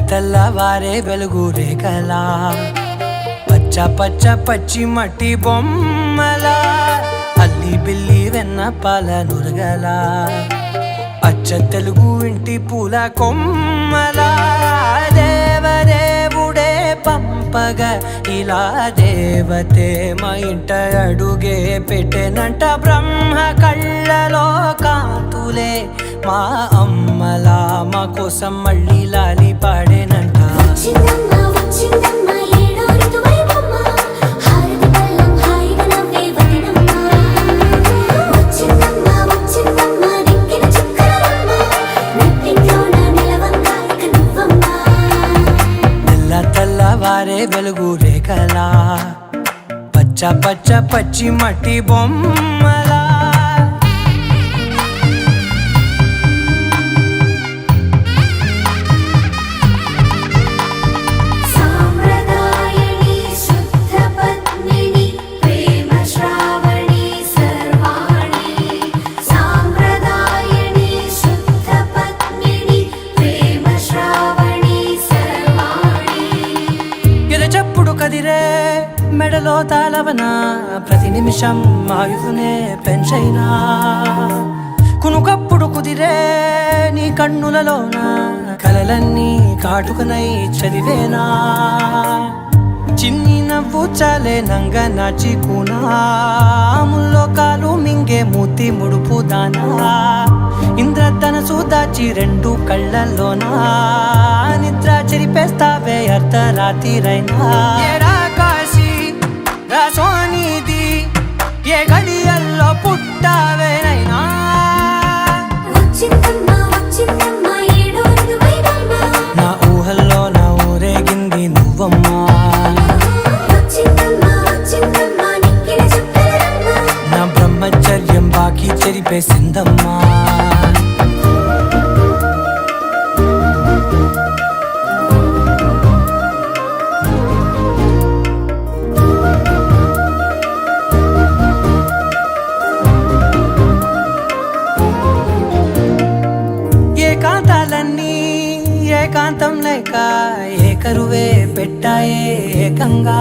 తెల్లవారే వెలుగు రేఖలా పచ్చ పచ్చ పచ్చి మట్టి బొమ్మలా అల్లి బిల్లి వెన్న పాల నురగలా అచ్చ తెలుగు ఇంటి పూల కొమ్మలా దేవదేవుడే పంపగా ఇలా దేవతే మా ఇంట అడుగే పెట్టెనంట బ్రహ్మ కళ్ళలో కాంతులే మా అమ్మలా మా కోసం మళ్ళీ లాలి పాడేనంట. తెల్లవారే వెలుగు రేఖలా పచ్చ పచ్చ పచ్చి మట్టి బొమ్మలా కదిరే మెడలో తాళవన ప్రతి నిమిషం ఆయుధునే పెంచైనా కునుకప్పుడు కుదిరే నీ కన్నులలోన కలలన్నీ కాటుకనై చదివేనా చిన్ని నవ్వు చాలే నంగ నాచి కూనాముల్లో కాలు మింగే మూతి ముడుపు దానా ఇంద్రధనసు దాచి రెండు కళ్ళల్లోనా నిద్ర చెరిపేస్తావే అర్ధరాత్రిరైనా కాశీ రాసోనిది ఏ గడియల్లో పుట్టావేనైనా నా ఊహల్లో నా ఊరేగింది నువ్వమ్మా నా బ్రహ్మచర్యం బాకీ చెరిపేసిందమ్మా. ఏకాంతాలన్నీ ఏకాంతం లేక ఏకరువే పెట్టాయే ఏకంగా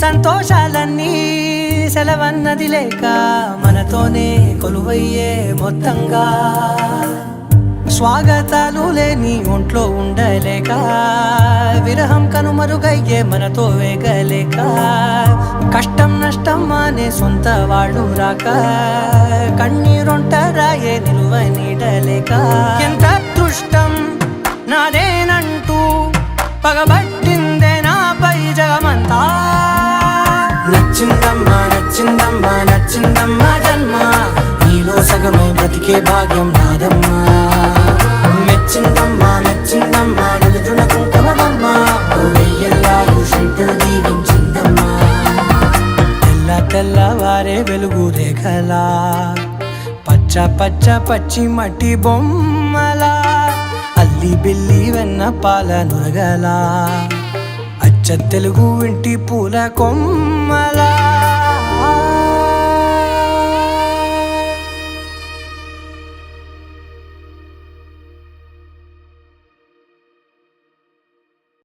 సంతోషాలన్నీ సెలవన్నది లేక మనతోనే కొలువయ్యే మొత్తంగా స్వాగతాలు లేని ఒంట్లో ఉండలేక విరహం కనుమరుగయ్యే మనతో వేగలేక కష్టం నష్టం అనే సొంత వాళ్ళు రాక కన్నీరొంటరాయే నిలువ నీడలేక ఎంత అదృష్టం నాదేనంటూ పగబట్టిందే నాపై జగమంతా. నచ్చిందమ్మా నచ్చిందమ్మా నచ్చిందమ్మా జన్మ నీలో సగమై బ్రతికే భాగ్యం నాదమ్మా మెచ్చిందమ్మా మెచ్చిందమ్మా నిలుచున కుంకుమమ్మా వెయ్యల్లాగు శంకులు దీవించిందమ్మా. తెల్లవారే వెలుగు రేఖలా పచ్చ పచ్చ పచ్చి మట్టి బొమ్మలా అల్లి బిల్లి వెన్న పాల నురగలా అచ్చ తెలుగు ఇంటి పూల కొమ్మలా